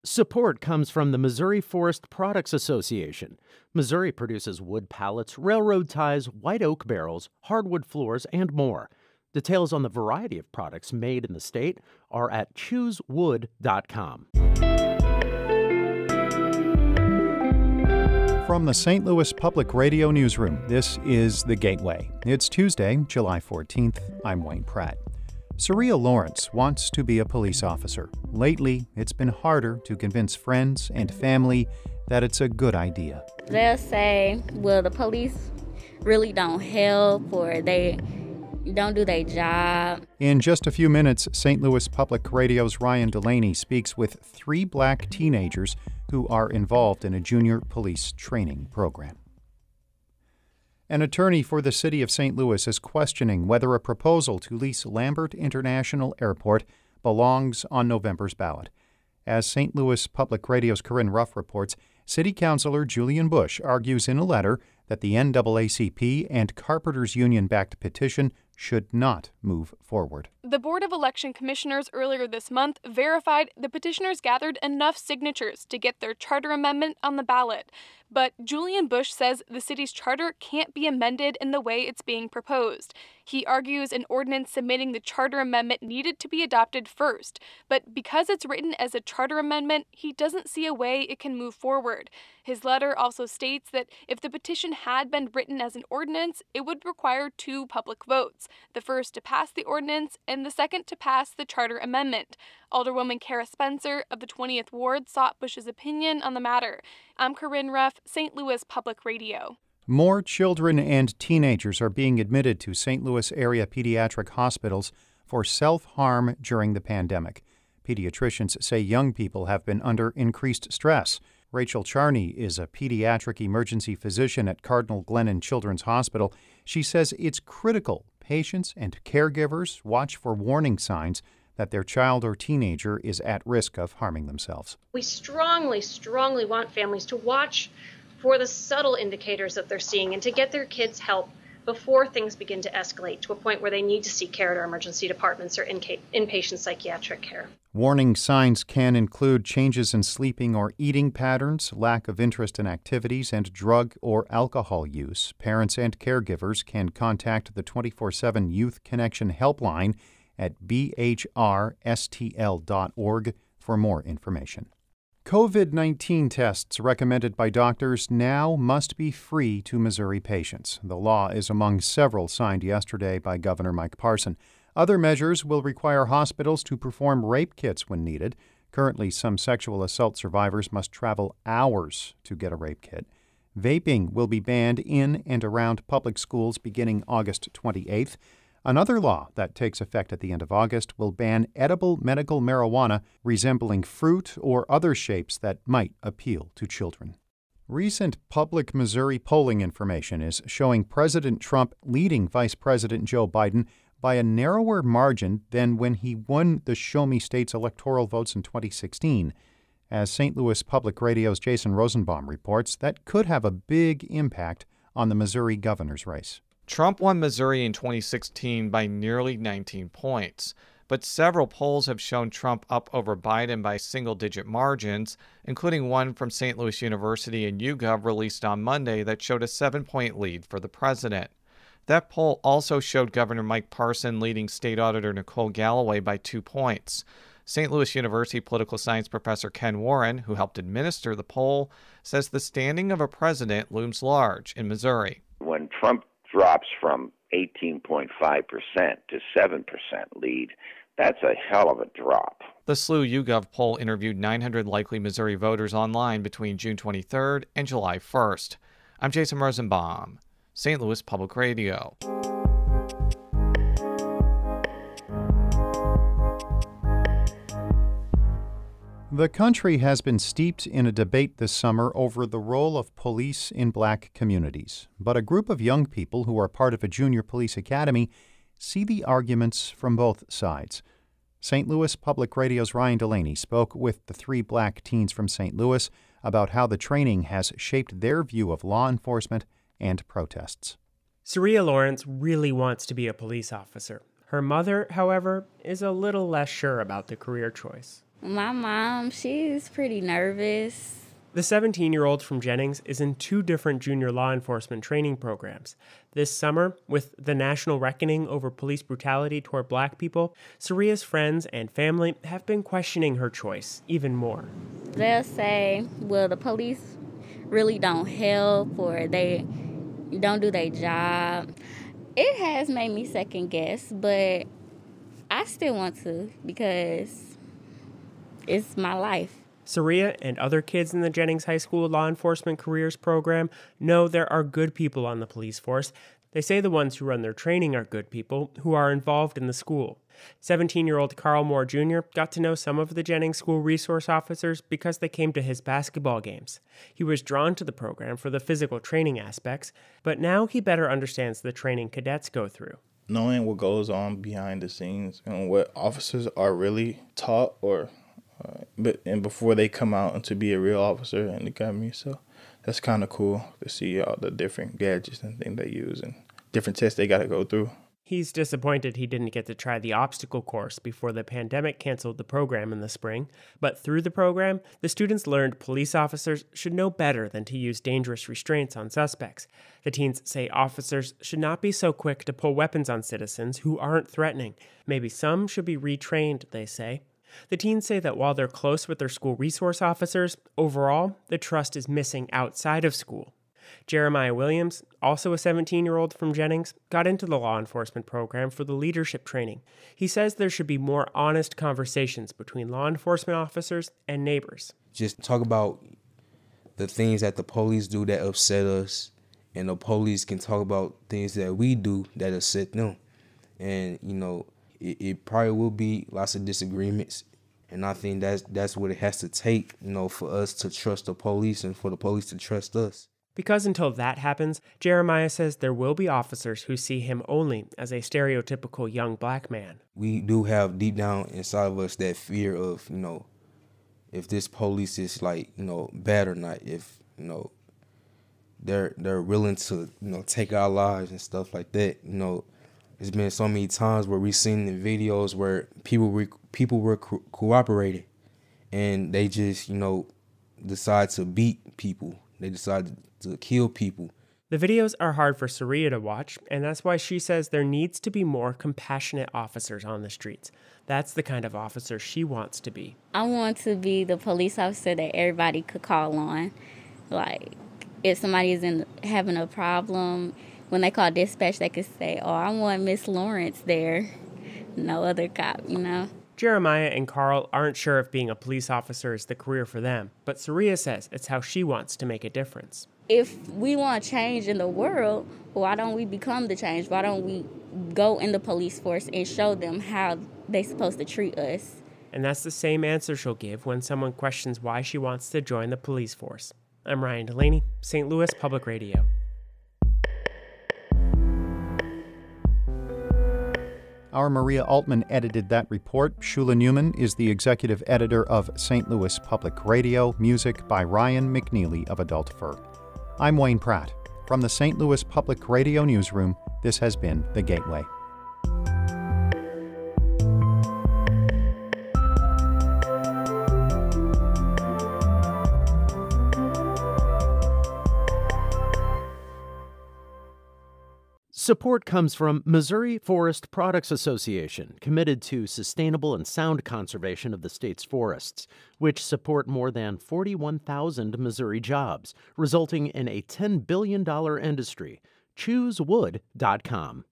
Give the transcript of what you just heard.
Support comes from the Missouri Forest Products Association. Missouri produces wood pallets, railroad ties, white oak barrels, hardwood floors, and more. Details on the variety of products made in the state are at choosewood.com. From the St. Louis Public Radio Newsroom, this is The Gateway. It's Tuesday, July 14th. I'm Wayne Pratt. Surreal Lawrence wants to be a police officer. Lately, it's been harder to convince friends and family that it's a good idea. They'll say, well, the police really don't help or they don't do their job. In just a few minutes, St. Louis Public Radio's Ryan Delaney speaks with 3 black teenagers who are involved in a junior police training program. An attorney for the city of St. Louis is questioning whether a proposal to lease Lambert International Airport belongs on November's ballot. As St. Louis Public Radio's Corinne Ruff reports, City Councilor Julian Bush argues in a letter that the NAACP and Carpenters Union-backed petition should not move forward. The Board of Election Commissioners earlier this month verified the petitioners gathered enough signatures to get their charter amendment on the ballot. But Julian Bush says the city's charter can't be amended in the way it's being proposed. He argues an ordinance submitting the charter amendment needed to be adopted first. But because it's written as a charter amendment, he doesn't see a way it can move forward. His letter also states that if the petition had been written as an ordinance, it would require 2 public votes, the first to pass the ordinance and the second to pass the charter amendment. Alderwoman Kara Spencer of the 20th Ward sought Bush's opinion on the matter. I'm Corinne Ruff, St. Louis Public Radio. More children and teenagers are being admitted to St. Louis area pediatric hospitals for self-harm during the pandemic. Pediatricians say young people have been under increased stress. Rachel Charney is a pediatric emergency physician at Cardinal Glennon Children's Hospital. She says it's critical patients and caregivers watch for warning signs that their child or teenager is at risk of harming themselves. We strongly want families to watch for the subtle indicators that they're seeing and to get their kids help before things begin to escalate to a point where they need to seek care at our emergency departments or inpatient psychiatric care. Warning signs can include changes in sleeping or eating patterns, lack of interest in activities, and drug or alcohol use. Parents and caregivers can contact the 24/7 Youth Connection helpline at bhrstl.org for more information. COVID-19 tests recommended by doctors now must be free to Missouri patients. The law is among several signed yesterday by Governor Mike Parson. Other measures will require hospitals to perform rape kits when needed. Currently, some sexual assault survivors must travel hours to get a rape kit. Vaping will be banned in and around public schools beginning August 28th. Another law that takes effect at the end of August will ban edible medical marijuana resembling fruit or other shapes that might appeal to children. Recent public Missouri polling information is showing President Trump leading Vice President Joe Biden by a narrower margin than when he won the Show Me State's electoral votes in 2016. As St. Louis Public Radio's Jason Rosenbaum reports, that could have a big impact on the Missouri governor's race. Trump won Missouri in 2016 by nearly 19 points, but several polls have shown Trump up over Biden by single-digit margins, including one from St. Louis University and YouGov released on Monday that showed a 7-point lead for the president. That poll also showed Governor Mike Parson leading State Auditor Nicole Galloway by 2 points. St. Louis University political science professor Ken Warren, who helped administer the poll, says the standing of a president looms large in Missouri. When Trump drops from 18.5% to 7% lead, that's a hell of a drop. The SLU YouGov poll interviewed 900 likely Missouri voters online between June 23rd and July 1st. I'm Jason Rosenbaum, St. Louis Public Radio. The country has been steeped in a debate this summer over the role of police in black communities. But a group of young people who are part of a junior police academy see the arguments from both sides. St. Louis Public Radio's Ryan Delaney spoke with the 3 black teens from St. Louis about how the training has shaped their view of law enforcement and protests. Surreal Lawrence really wants to be a police officer. Her mother, however, is a little less sure about the career choice. My mom, she's pretty nervous. The 17-year-old from Jennings is in 2 different junior law enforcement training programs. This summer, with the national reckoning over police brutality toward black people, Saria's friends and family have been questioning her choice even more. They'll say, well, the police really don't help or they don't do their job. It has made me second guess, but I still want to because it's my life. Saria and other kids in the Jennings High School Law Enforcement Careers Program know there are good people on the police force. They say the ones who run their training are good people who are involved in the school. 17-year-old Carl Moore Jr. got to know some of the Jennings School resource officers because they came to his basketball games. He was drawn to the program for the physical training aspects, but now he better understands the training cadets go through. Knowing what goes on behind the scenes and what officers are really taught and before they come out and to be a real officer in the academy. So that's kind of cool to see all the different gadgets and things they use and different tests they got to go through. He's disappointed he didn't get to try the obstacle course before the pandemic canceled the program in the spring. But through the program, the students learned police officers should know better than to use dangerous restraints on suspects. The teens say officers should not be so quick to pull weapons on citizens who aren't threatening. Maybe some should be retrained, they say. The teens say that while they're close with their school resource officers, overall, the trust is missing outside of school. Jeremiah Williams, also a 17-year-old from Jennings, got into the law enforcement program for the leadership training. He says there should be more honest conversations between law enforcement officers and neighbors. Just talk about the things that the police do that upset us, and the police can talk about things that we do that upset them. And, it probably will be lots of disagreements, and I think that's what it has to take, for us to trust the police and for the police to trust us. Because until that happens, Jeremiah says there will be officers who see him only as a stereotypical young black man. We do have deep down inside of us that fear of, if this police is bad or not, if, they're willing to, take our lives and stuff like that, There's been so many times where we've seen the videos where people were cooperating, and they just, decide to beat people. They decide to kill people. The videos are hard for Saria to watch, and that's why she says there needs to be more compassionate officers on the streets. That's the kind of officer she wants to be. I want to be the police officer that everybody could call on. Like, if somebody is having a problem, when they call dispatch, they could say, oh, I want Miss Lawrence there. No other cop, Jeremiah and Carl aren't sure if being a police officer is the career for them, but Saria says it's how she wants to make a difference. If we want change in the world, why don't we become the change? Why don't we go in the police force and show them how they're supposed to treat us? And that's the same answer she'll give when someone questions why she wants to join the police force. I'm Ryan Delaney, St. Louis Public Radio. Our Maria Altman edited that report. Shula Newman is the executive editor of St. Louis Public Radio, music by Ryan McNeely of Adult Fur. I'm Wayne Pratt. From the St. Louis Public Radio newsroom, this has been The Gateway. Support comes from Missouri Forest Products Association, committed to sustainable and sound conservation of the state's forests, which support more than 41,000 Missouri jobs, resulting in a $10 billion industry. ChooseWood.com.